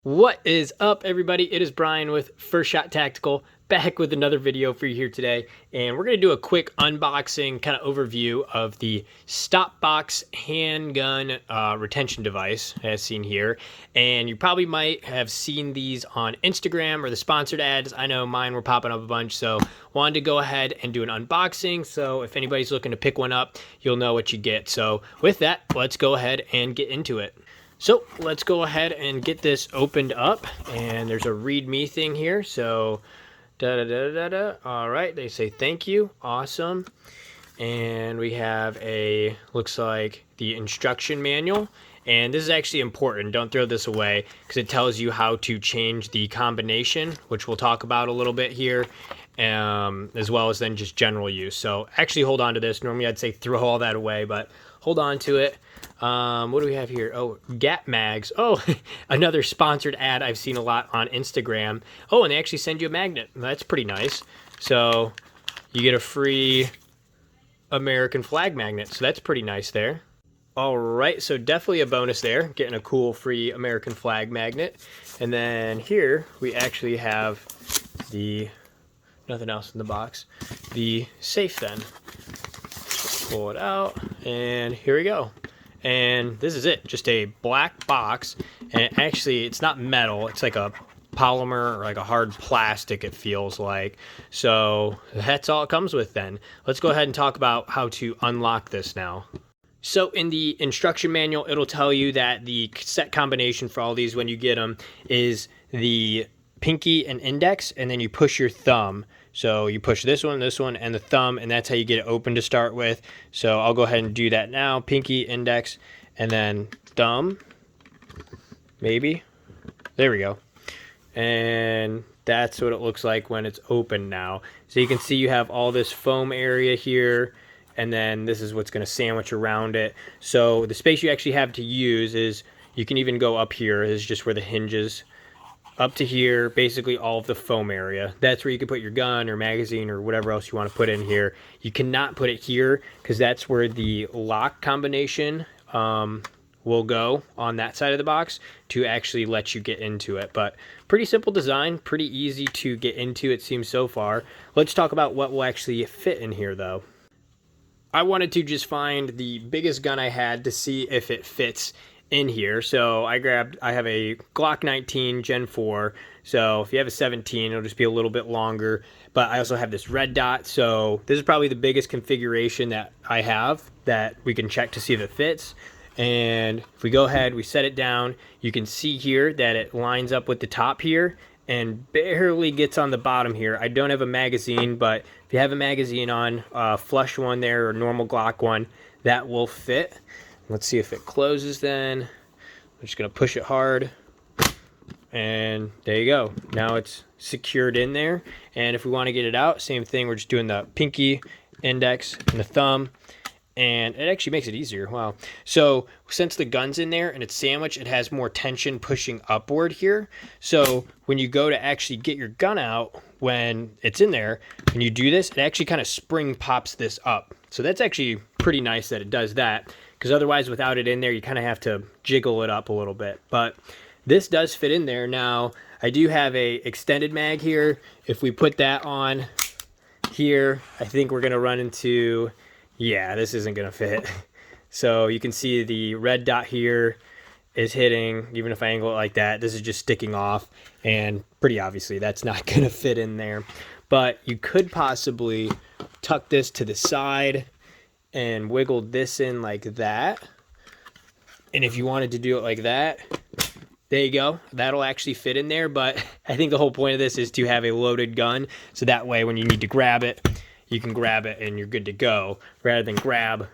What is up, everybody? It is Brian with First Shot Tactical, back with another video for you here today. And we're going to do a quick unboxing kind of overview of the StopBox handgun retention device, as seen here. And you probably might have seen these on Instagram or the sponsored ads. I know mine were popping up a bunch, so wanted to go ahead and do an unboxing. So if anybody's looking to pick one up, you'll know what you get. So with that, let's go ahead and get into it. So let's go ahead and get this opened up, and there's a readme thing here. So all right, they say thank you, awesome. And we have looks like the instruction manual, and this is actually important. Don't throw this away because it tells you how to change the combination, which we'll talk about a little bit here, as well as then just general use. So actually hold on to this. Normally I'd say throw all that away, but hold on to it. What do we have here? Oh, Gap Mags. Oh, another sponsored ad I've seen a lot on Instagram. Oh, and they actually send you a magnet. That's pretty nice. So you get a free American flag magnet. So that's pretty nice there. All right, so definitely a bonus there, getting a cool free American flag magnet. And then here we actually have nothing else in the box, the safe then. Pull it out, and here we go. And this is it, just a black box, and it's not metal, it's like a polymer or like a hard plastic, it feels like. So that's all it comes with then. Let's go ahead and talk about how to unlock this now. So in the instruction manual, it'll tell you that the set combination for all these when you get them is the pinky and index, and then you push your thumb. So you push this one, and the thumb, and that's how you get it open to start with. So I'll go ahead and do that now. Pinky, index, and then thumb. Maybe. There we go. And that's what it looks like when it's open now. So you can see you have all this foam area here, and then this is what's going to sandwich around it. So the space you actually have to use is, you can even go up here. This is just where the hinges up to here, basically all of the foam area. That's where you can put your gun or magazine or whatever else you want to put in here. You cannot put it here because that's where the lock combination will go on that side of the box to actually let you get into it. But pretty simple design, pretty easy to get into, it seems so far. Let's talk about what will actually fit in here though. I wanted to just find the biggest gun I had to see if it fits in here. So I have a Glock 19 Gen 4. So if you have a 17, it'll just be a little bit longer. But I also have this red dot. So this is probably the biggest configuration that I have that we can check to see if it fits. And if we go ahead, we set it down, you can see here that it lines up with the top here and barely gets on the bottom here. I don't have a magazine, but if you have a magazine on, flush one there or normal Glock one, that will fit. Let's see if it closes then. I'm just gonna push it hard. And there you go. Now it's secured in there. And if we wanna get it out, same thing. We're just doing the pinky, index, and the thumb. And it actually makes it easier. Wow. So since the gun's in there and it's sandwiched, it has more tension pushing upward here. So when you go to actually get your gun out, when it's in there, when you do this, it actually kind of spring pops this up. So that's actually pretty nice that it does that, because otherwise without it in there, you kind of have to jiggle it up a little bit. But this does fit in there. Now, I do have a extended mag here. If we put that on here, I think we're gonna run into, yeah, this isn't gonna fit. So you can see the red dot here is hitting, even if I angle it like that, this is just sticking off, and pretty obviously that's not gonna fit in there. But you could possibly tuck this to the side and wiggle this in like that. And if you wanted to do it like that, there you go. That'll actually fit in there. But I think the whole point of this is to have a loaded gun, so that way when you need to grab it, you can grab it and you're good to go, rather than grab,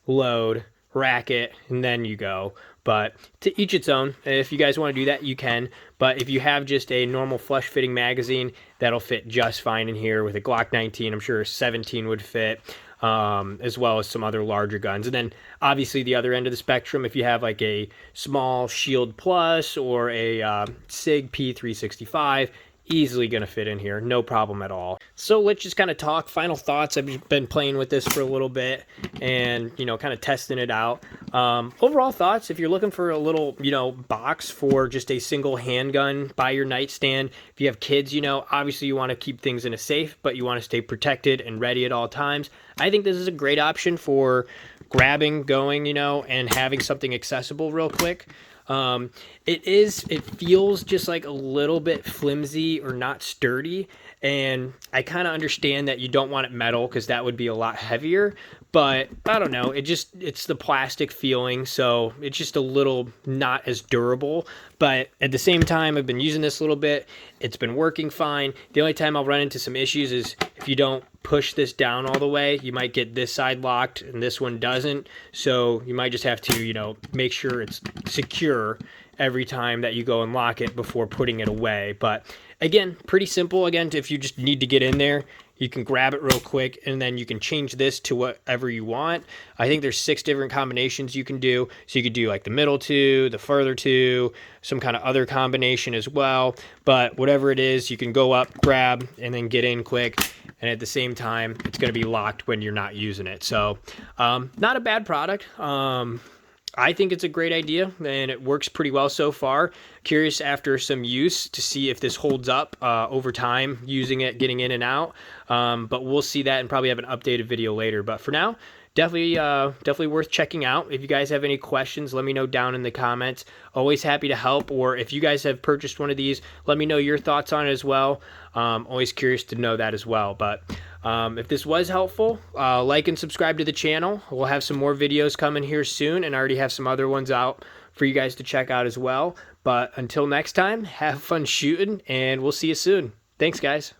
load, rack it, and then you go. But to each its own. If you guys want to do that, you can. But if you have just a normal flush fitting magazine, that'll fit just fine in here. With a Glock 19, I'm sure a 17 would fit, as well as some other larger guns. And then obviously the other end of the spectrum, if you have like a small Shield Plus or a SIG P365, easily gonna fit in here, no problem at all. So let's just kind of talk final thoughts. I've been playing with this for a little bit and, you know, kind of testing it out. Overall thoughts, if you're looking for a little, you know, box for just a single handgun by your nightstand, if you have kids, you know, obviously you want to keep things in a safe, but you want to stay protected and ready at all times. I think this is a great option for grabbing, going, you know, and having something accessible real quick. It feels just like a little bit flimsy or not sturdy, and I kind of understand that you don't want it metal because that would be a lot heavier, but I don't know, it's the plastic feeling, so it's just a little not as durable. But at the same time, I've been using this a little bit, it's been working fine. The only time I'll run into some issues is if you don't push this down all the way, you might get this side locked and this one doesn't, so you might just have to, you know, make sure it's secure every time that you go and lock it before putting it away. But again, pretty simple. Again, if you just need to get in there, you can grab it real quick and then you can change this to whatever you want. I think there's 6 different combinations you can do. So you could do like the middle 2, the further 2, some kind of other combination as well. But whatever it is, you can go up, grab, and then get in quick. And at the same time, it's going to be locked when you're not using it. So not a bad product. I think it's a great idea and it works pretty well so far. Curious after some use to see if this holds up over time, using it, getting in and out. But we'll see that and probably have an updated video later. But for now, definitely worth checking out. If you guys have any questions, let me know down in the comments. Always happy to help. Or if you guys have purchased one of these, let me know your thoughts on it as well. Always curious to know that as well. But if this was helpful, like and subscribe to the channel. We'll have some more videos coming here soon, and I already have some other ones out for you guys to check out as well. But until next time, have fun shooting, and we'll see you soon. Thanks, guys.